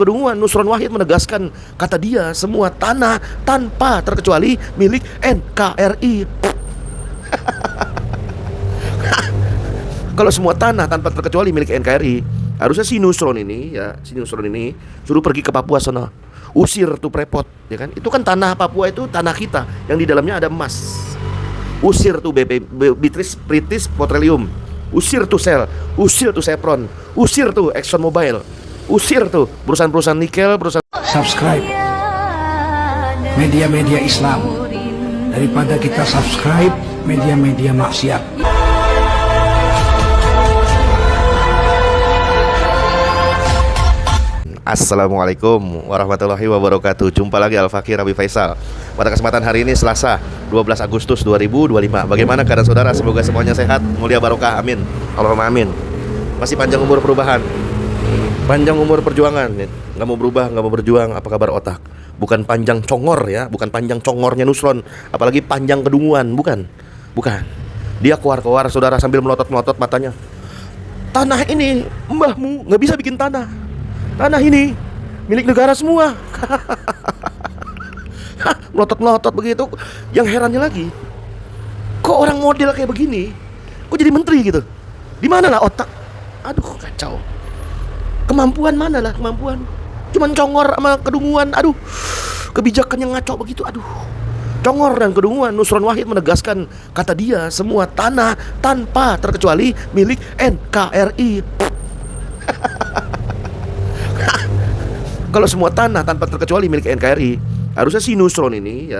Kedunguan Nusron Wahid menegaskan, kata dia, semua tanah tanpa terkecuali milik NKRI. Kalau semua tanah tanpa terkecuali milik NKRI, harusnya si Nusron ini suruh pergi ke Papua sana. Usir tuh prepot, ya kan? Itu kan tanah Papua, itu tanah kita yang di dalamnya ada emas. Usir tuh British Petroleum. Usir tuh Shell, usir tuh Chevron, usir tuh Exxon Mobil. Usir tuh perusahaan-perusahaan nikel, perusahaan. Subscribe media-media Islam daripada kita subscribe media-media maksiat. Assalamualaikum warahmatullahi wabarakatuh. Jumpa lagi Al-Fakir Abi Faisal. Pada kesempatan hari ini Selasa 12 Agustus 2025. Bagaimana keadaan saudara? Semoga semuanya sehat, mulia barokah, amin. Allahumma amin. Masih panjang umur perubahan, panjang umur perjuangan. Nggak mau berubah, nggak mau berjuang. Apa kabar otak? Bukan panjang congor ya, bukan panjang congornya Nusron, apalagi panjang kedunguan, bukan. Dia keluar saudara sambil melotot-melotot matanya. Tanah ini mbahmu nggak bisa bikin tanah. Tanah ini milik negara semua. Melotot-melotot begitu. Yang herannya lagi, kok orang model kayak begini kok jadi menteri gitu? Di mana lah otak? Aduh, kacau. Kemampuan mana lah kemampuan? Cuman congor sama kedunguan. Aduh, kebijakan yang ngaco begitu. Aduh, congor dan kedunguan. Nusron Wahid menegaskan, kata dia, semua tanah tanpa terkecuali milik NKRI. Kalau semua tanah tanpa terkecuali milik NKRI, harusnya si Nusron ini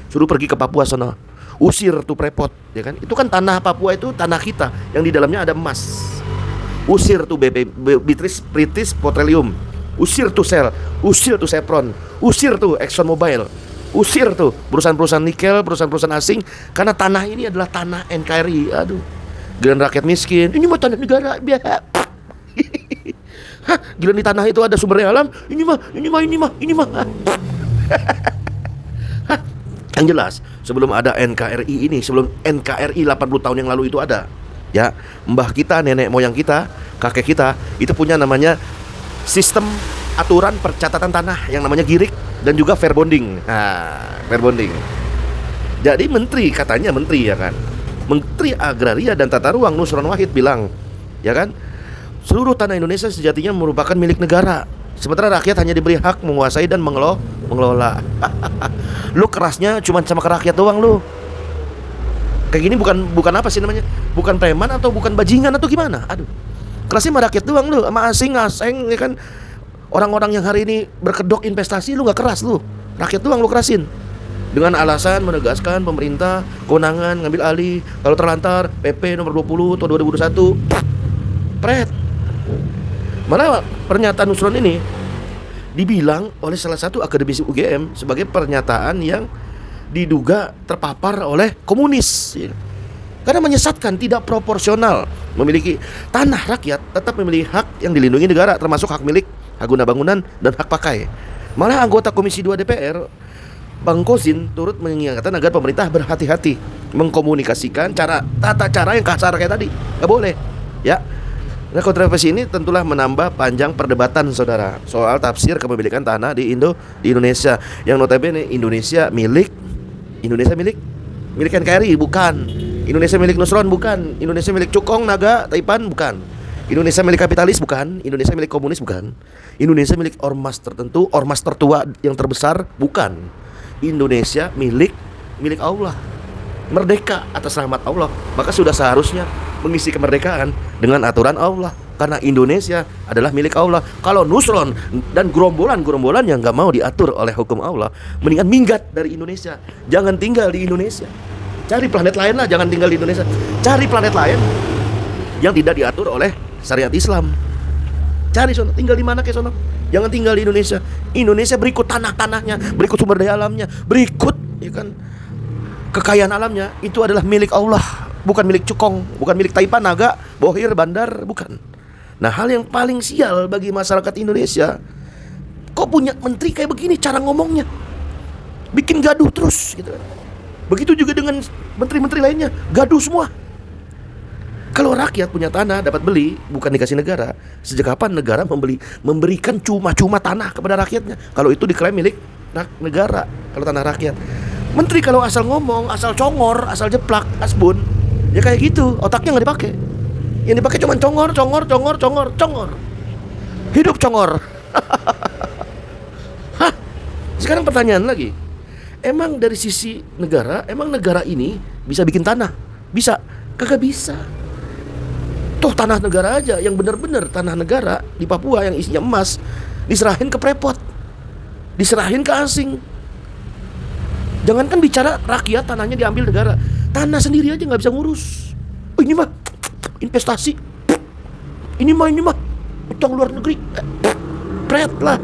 suruh pergi ke Papua sana. Usir tuh prepot, ya kan? Itu kan tanah Papua, itu tanah kita yang di dalamnya ada emas. Usir tuh British Petroleum. Usir tuh Shell, usir tuh Chevron, usir tuh Exxon Mobil. Usir tuh perusahaan-perusahaan nikel, perusahaan-perusahaan asing, karena tanah ini adalah tanah NKRI. Aduh, giliran rakyat miskin, ini mah tanah negara. Gila, di tanah itu ada sumber daya alam. Ini mah. Yang jelas, sebelum ada NKRI ini, sebelum NKRI 80 tahun yang lalu itu ada, ya, mbah kita, nenek moyang kita, kakek kita itu punya namanya sistem aturan percatatan tanah yang namanya girik dan juga fair bonding. Fair bonding. Jadi katanya menteri ya kan, Menteri Agraria dan Tata Ruang Nusron Wahid bilang, ya kan, seluruh tanah Indonesia sejatinya merupakan milik negara, sementara rakyat hanya diberi hak menguasai dan mengelola. Lu kerasnya cuma sama ke rakyat doang lu. Kayak gini bukan apa sih namanya? Bukan preman atau bukan bajingan atau gimana? Aduh. Kerasnya sama rakyat doang lu, sama asing ya kan. Orang-orang yang hari ini berkedok investasi lu nggak keras lu. Rakyat doang lu kerasin. Dengan alasan menegaskan pemerintah kewenangan ngambil alih kalau terlantar PP nomor 20 tahun 2021. Pret. Malah pernyataan Nusron ini dibilang oleh salah satu akademisi UGM sebagai pernyataan yang diduga terpapar oleh komunis, karena menyesatkan, tidak proporsional. Memiliki tanah rakyat tetap memiliki hak yang dilindungi negara, termasuk hak milik, hak guna bangunan, dan hak pakai. Malah anggota Komisi 2 DPR Bang Kozin turut mengingatkan agar pemerintah berhati-hati mengkomunikasikan tata cara yang kasar kayak tadi. Gak boleh, ya. Nah, kontroversi ini tentulah menambah panjang perdebatan saudara soal tafsir kepemilikan tanah di Indonesia, yang notabene Indonesia milik NKRI, bukan. Indonesia milik Nusron, bukan. Indonesia milik Cukong, Naga, Taipan, bukan. Indonesia milik kapitalis, bukan. Indonesia milik komunis, bukan. Indonesia milik ormas tertentu, ormas tertua yang terbesar, bukan. Indonesia milik Allah, merdeka atas rahmat Allah. Maka sudah seharusnya mengisi kemerdekaan dengan aturan Allah, karena Indonesia adalah milik Allah. Kalau Nusron dan gerombolan yang gak mau diatur oleh hukum Allah, mendingan minggat dari Indonesia. Jangan tinggal di Indonesia. Cari planet lain lah, jangan tinggal di Indonesia. Cari planet lain yang tidak diatur oleh syariat Islam. Cari sono, tinggal di mana ke sono. Jangan tinggal di Indonesia. Indonesia berikut tanah-tanahnya, berikut sumber daya alamnya, berikut, ya kan, kekayaan alamnya. Itu adalah milik Allah, bukan milik Cukong, bukan milik Taipan, Naga, Bohir, Bandar, bukan. Nah, hal yang paling sial bagi masyarakat Indonesia, kok punya menteri kayak begini cara ngomongnya, bikin gaduh terus gitu. Begitu juga dengan menteri-menteri lainnya, gaduh semua. Kalau rakyat punya tanah dapat beli, bukan dikasih negara, sejak kapan negara memberikan cuma-cuma tanah kepada rakyatnya? Kalau itu diklaim milik negara, kalau tanah rakyat. Menteri kalau asal ngomong, asal congor, asal jeplak, asbun, ya kayak gitu, otaknya nggak dipakai. Yang dipakai cuma congor. Hidup congor. Hah? Sekarang pertanyaan lagi. Emang dari sisi negara, emang negara ini bisa bikin tanah? Bisa? Kagak bisa. Toh tanah negara aja, yang benar-benar tanah negara di Papua yang isinya emas diserahin ke prepot, diserahin ke asing. Jangankan bicara rakyat, tanahnya diambil negara, tanah sendiri aja nggak bisa ngurus. Oh, ini mah investasi, ini mah utang luar negeri, pret lah.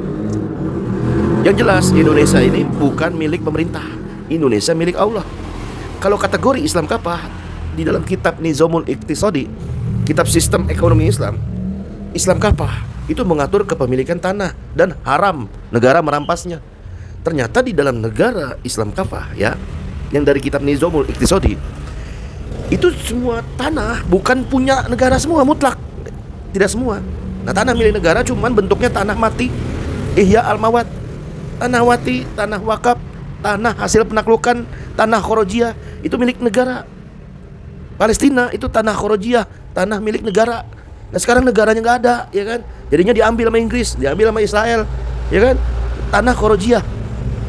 Yang jelas Indonesia ini bukan milik pemerintah, Indonesia milik Allah. Kalau kategori Islam Kafah di dalam kitab Nizamul Iqtisadi, kitab sistem ekonomi Islam, Islam Kafah itu mengatur kepemilikan tanah dan haram negara merampasnya. Ternyata di dalam negara Islam Kafah ya, yang dari kitab Nizamul Iqtisadi, itu semua tanah bukan punya negara semua mutlak, tidak semua. Nah, tanah milik negara cuman bentuknya tanah mati, ihya al-mawat, tanah wati, tanah wakaf, tanah hasil penaklukan, tanah khorojiyah, itu milik negara. Palestina itu tanah khorojiyah, tanah milik negara. Nah, sekarang negaranya nggak ada, ya kan? Jadinya diambil sama Inggris, diambil sama Israel, ya kan? Tanah khorojiyah,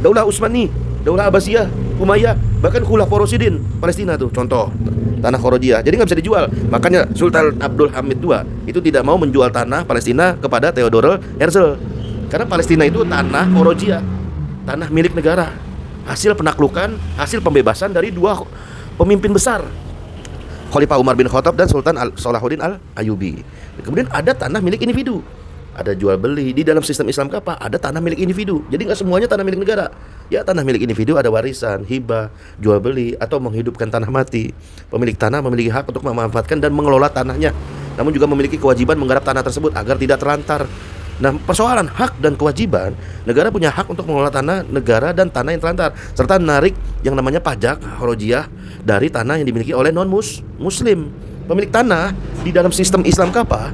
Daulah Utsmani, Daulah Abbasiyah, Umayyah, bahkan Khulafaur Rasyidin, Palestina tuh contoh tanah khorojiyah. Jadi nggak bisa dijual. Makanya Sultan Abdul Hamid II itu tidak mau menjual tanah Palestina kepada Theodore Herzl, karena Palestina itu tanah khorojiyah, tanah milik negara, hasil penaklukan, hasil pembebasan dari dua pemimpin besar, Khalifah Umar bin Khattab dan Sultan Salahuddin Al-Ayyubi. Kemudian ada tanah milik individu, ada jual beli. Di dalam sistem Islam Kafah ada tanah milik individu. Jadi nggak semuanya tanah milik negara. Ya, tanah milik individu ada warisan, hibah, jual beli, atau menghidupkan tanah mati. Pemilik tanah memiliki hak untuk memanfaatkan dan mengelola tanahnya, namun juga memiliki kewajiban menggarap tanah tersebut agar tidak terlantar. Nah, persoalan hak dan kewajiban, negara punya hak untuk mengelola tanah negara dan tanah yang terlantar, serta menarik yang namanya pajak khorojiyah dari tanah yang dimiliki oleh non-muslim. Pemilik tanah di dalam sistem Islam Kafah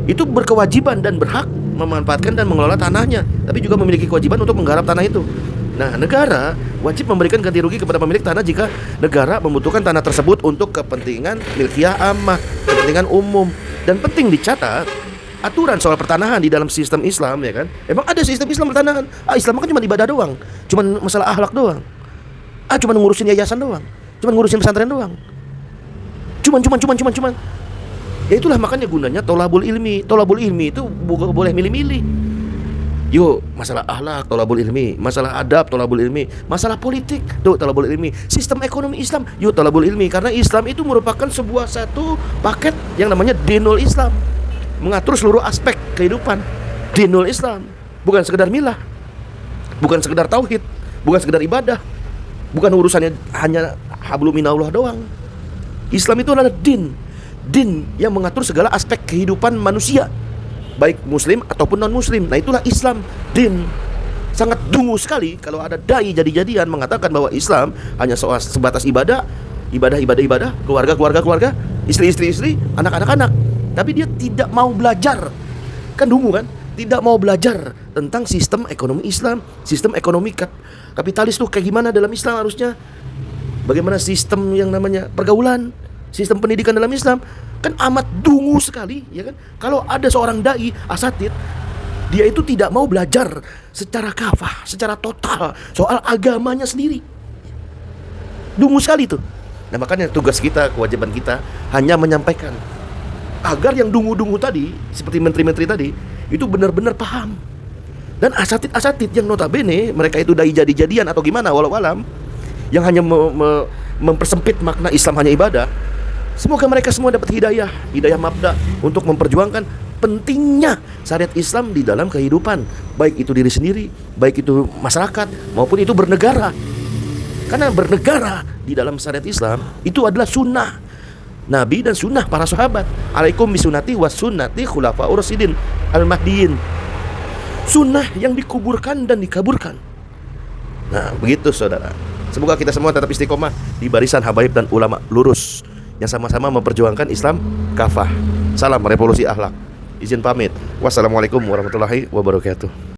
itu berkewajiban dan berhak memanfaatkan dan mengelola tanahnya, tapi juga memiliki kewajiban untuk menggarap tanah itu. Nah, negara wajib memberikan ganti rugi kepada pemilik tanah jika negara membutuhkan tanah tersebut untuk kepentingan milkiyah ammah, kepentingan umum. Dan penting dicatat, aturan soal pertanahan di dalam sistem Islam, ya kan? Emang ada sistem Islam pertanahan? Islam kan cuma ibadah doang, cuma masalah akhlak doang. Cuma ngurusin yayasan doang, cuma ngurusin pesantren doang. Cuman. Ya itulah makanya gunanya tolabul ilmi. Tolabul ilmi itu boleh milih-milih. Yuk, masalah akhlak tolabul ilmi, masalah adab tolabul ilmi, masalah politik tuh tolabul ilmi, sistem ekonomi Islam yuk tolabul ilmi. Karena Islam itu merupakan sebuah satu paket yang namanya dinul Islam, mengatur seluruh aspek kehidupan. Dinul Islam bukan sekedar milah, bukan sekedar tauhid, bukan sekedar ibadah, bukan urusannya hanya hablum minallah doang. Islam itu adalah din yang mengatur segala aspek kehidupan manusia, baik muslim ataupun non muslim. Nah, itulah Islam, din. Sangat dungu sekali kalau ada dai jadi-jadian mengatakan bahwa Islam hanya sebatas ibadah, keluarga, istri, anak-anak, tapi dia tidak mau belajar. Kan dungu kan? Tidak mau belajar tentang sistem ekonomi Islam, sistem ekonomi kapitalis tuh kayak gimana dalam Islam harusnya. Bagaimana sistem yang namanya pergaulan, sistem pendidikan dalam Islam. Kan amat dungu sekali, ya kan? Kalau ada seorang dai asatid, dia itu tidak mau belajar secara kafah, secara total soal agamanya sendiri. Dungu sekali tuh. Nah, makanya tugas kita, kewajiban kita hanya menyampaikan agar yang dungu-dungu tadi, seperti menteri-menteri tadi, itu benar-benar paham. Dan asatid yang notabene mereka itu dai jadi-jadian atau gimana walau alam, yang hanya mempersempit makna Islam hanya ibadah. Semoga mereka semua dapat hidayah mabda untuk memperjuangkan pentingnya syariat Islam di dalam kehidupan, baik itu diri sendiri, baik itu masyarakat, maupun itu bernegara. Karena bernegara di dalam syariat Islam itu adalah sunnah Nabi dan sunnah para sahabat. Alaikum bisunnati was sunnati khulafaur rasyidin al-mahdiyyin. Sunnah yang dikuburkan dan dikaburkan. Nah, begitu saudara. Semoga kita semua tetap istiqomah di barisan habaib dan ulama lurus yang sama-sama memperjuangkan Islam kafah. Salam revolusi akhlak. Izin pamit. Wassalamualaikum warahmatullahi wabarakatuh.